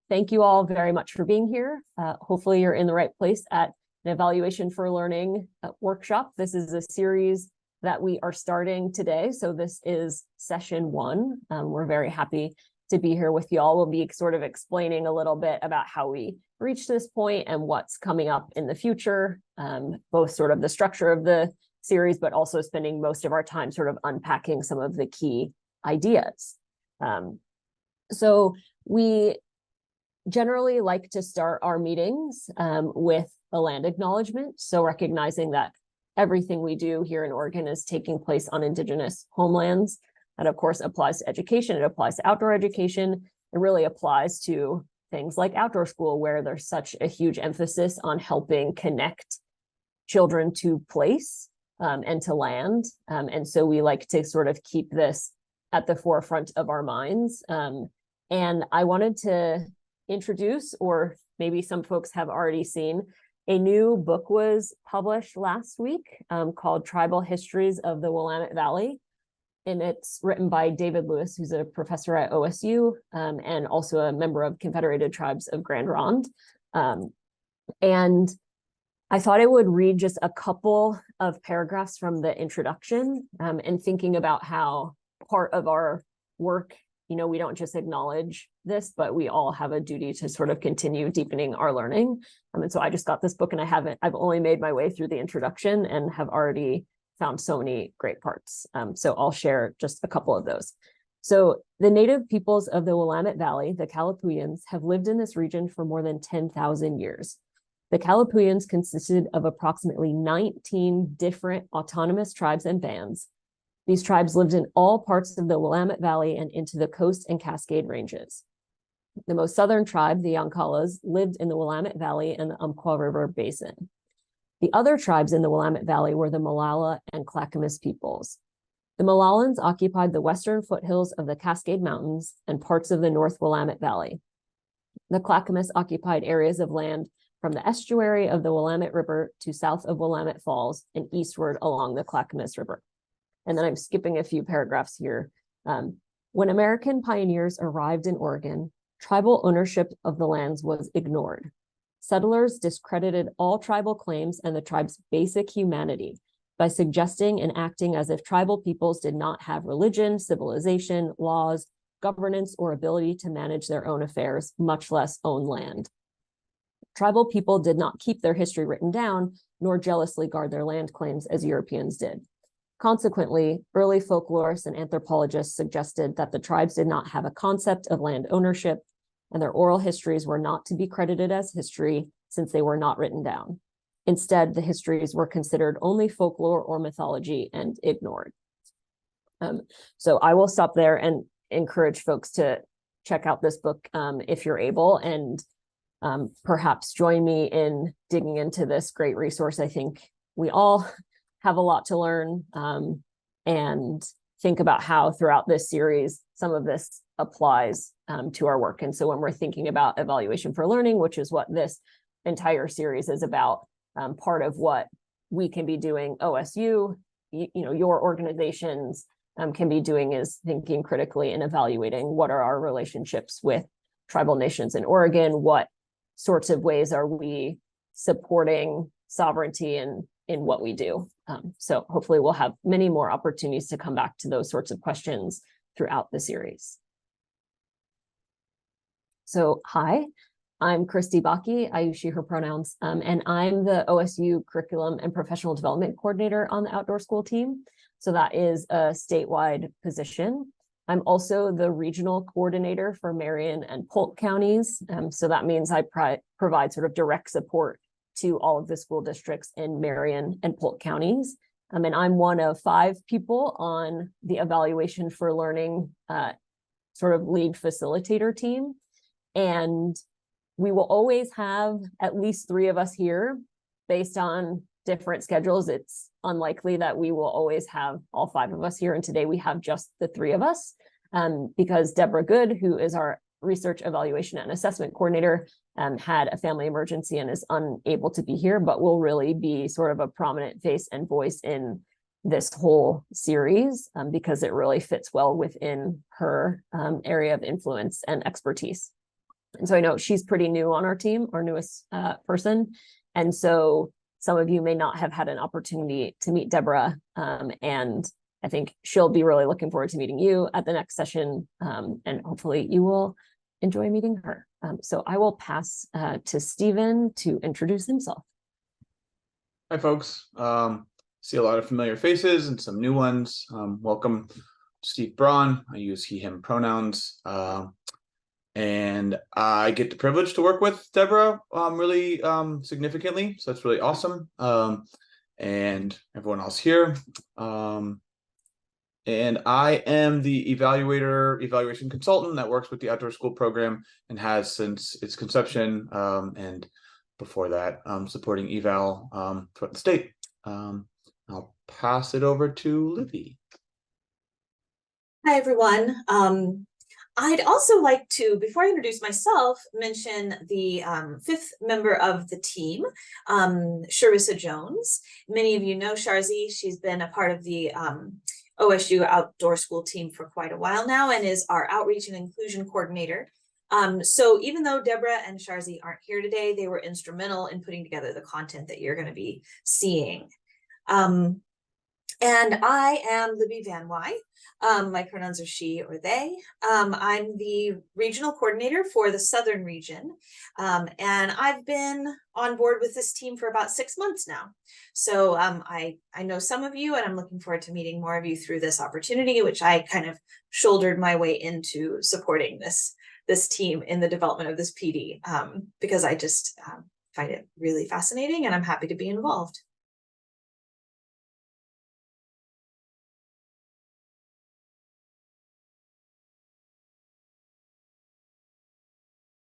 thank you all very much for being here. Hopefully you're in the right place at an Evaluation for Learning workshop. This is a series that we are starting today. So this is session 1. We're very happy to be here with you all. We'll be sort of explaining a little bit about how we reached this point and what's coming up in the future, both sort of the structure of the series, but also spending most of our time sort of unpacking some of the key ideas. So we generally like to start our meetings with a land acknowledgement. So recognizing that everything we do here in Oregon is taking place on Indigenous homelands. That, of course, applies to education. It applies to outdoor education. It really applies to things like outdoor school, where there's such a huge emphasis on helping connect children to place and to land. And so we like to sort of keep this at the forefront of our minds. And I wanted to introduce, or maybe some folks have already seen, a new book was published last week called Tribal Histories of the Willamette Valley. And it's written by David Lewis, who's a professor at OSU and also a member of Confederated Tribes of Grand Ronde. And I thought I would read just a couple of paragraphs from the introduction and thinking about how part of our work, you know, we don't just acknowledge this, but we all have a duty to sort of continue deepening our learning. And so I just got this book and I've only made my way through the introduction and have already found so many great parts. So I'll share just a couple of those. So the native peoples of the Willamette Valley, the Kalapuuans, have lived in this region for more than 10,000 years. The Kalapuuans consisted of approximately 19 different autonomous tribes and bands. These tribes lived in all parts of the Willamette Valley and into the Coast and Cascade Ranges. The most southern tribe, the Yankalas, lived in the Willamette Valley and the Umpqua River Basin. The other tribes in the Willamette Valley were the Molalla and Clackamas peoples. The Mollallans occupied the western foothills of the Cascade Mountains and parts of the North Willamette Valley. The Clackamas occupied areas of land from the estuary of the Willamette River to south of Willamette Falls and eastward along the Clackamas River. And then I'm skipping a few paragraphs here. When American pioneers arrived in Oregon, tribal ownership of the lands was ignored. Settlers discredited all tribal claims and the tribe's basic humanity by suggesting and acting as if tribal peoples did not have religion, civilization, laws, governance, or ability to manage their own affairs, much less own land. Tribal people did not keep their history written down, nor jealously guard their land claims as Europeans did. Consequently, early folklorists and anthropologists suggested that the tribes did not have a concept of land ownership, and their oral histories were not to be credited as history since they were not written down. Instead, the histories were considered only folklore or mythology and ignored. So I will stop there and encourage folks to check out this book if you're able, and perhaps join me in digging into this great resource. I think we all have a lot to learn and think about how throughout this series, some of this applies to our work. And so when we're thinking about Evaluation for Learning, which is what this entire series is about, part of what we can be doing, OSU, your organizations can be doing is thinking critically and evaluating what are our relationships with tribal nations in Oregon, what sorts of ways are we supporting sovereignty in what we do. So hopefully we'll have many more opportunities to come back to those sorts of questions throughout the series. So hi, I'm Christy Bakke. I use she, her pronouns, and I'm the OSU Curriculum and Professional Development Coordinator on the Outdoor School team. So that is a statewide position. I'm also the regional coordinator for Marion and Polk counties. So that means I provide sort of direct support to all of the school districts in Marion and Polk counties. And I'm one of 5 people on the Evaluation for Learning sort of lead facilitator team. And we will always have at least 3 of us here based on different schedules. It's unlikely that we will always have all 5 of us here. And today we have just the 3 of us because Deborah Good, who is our Research Evaluation and Assessment Coordinator, had a family emergency and is unable to be here, but will really be sort of a prominent face and voice in this whole series because it really fits well within her area of influence and expertise. And so I know she's pretty new on our team, our newest person. And so some of you may not have had an opportunity to meet Deborah. And I think she'll be really looking forward to meeting you at the next session. And hopefully you will enjoy meeting her. So I will pass to Stephen to introduce himself. Hi, folks. See a lot of familiar faces and some new ones. Welcome, Steve Braun. I use he, him pronouns. And I get the privilege to work with Deborah really significantly. So that's really awesome. And everyone else here. And I am the evaluation consultant that works with the outdoor school program and has since its conception, and before that, supporting eval throughout the state. I'll pass it over to Livy. Hi, everyone. I'd also like to, before I introduce myself, mention the fifth member of the team, Sharissa Jones. Many of you know Sharzi. She's been a part of the OSU outdoor school team for quite a while now and is our outreach and inclusion coordinator. So even though Deborah and Sharzi aren't here today, they were instrumental in putting together the content that you're going to be seeing. And I am Libby Van Wy. My pronouns are she or they. I'm the regional coordinator for the Southern region. And I've been on board with this team for about 6 months now. So I know some of you, and I'm looking forward to meeting more of you through this opportunity, which I kind of shouldered my way into supporting this team in the development of this PD, because I just find it really fascinating and I'm happy to be involved.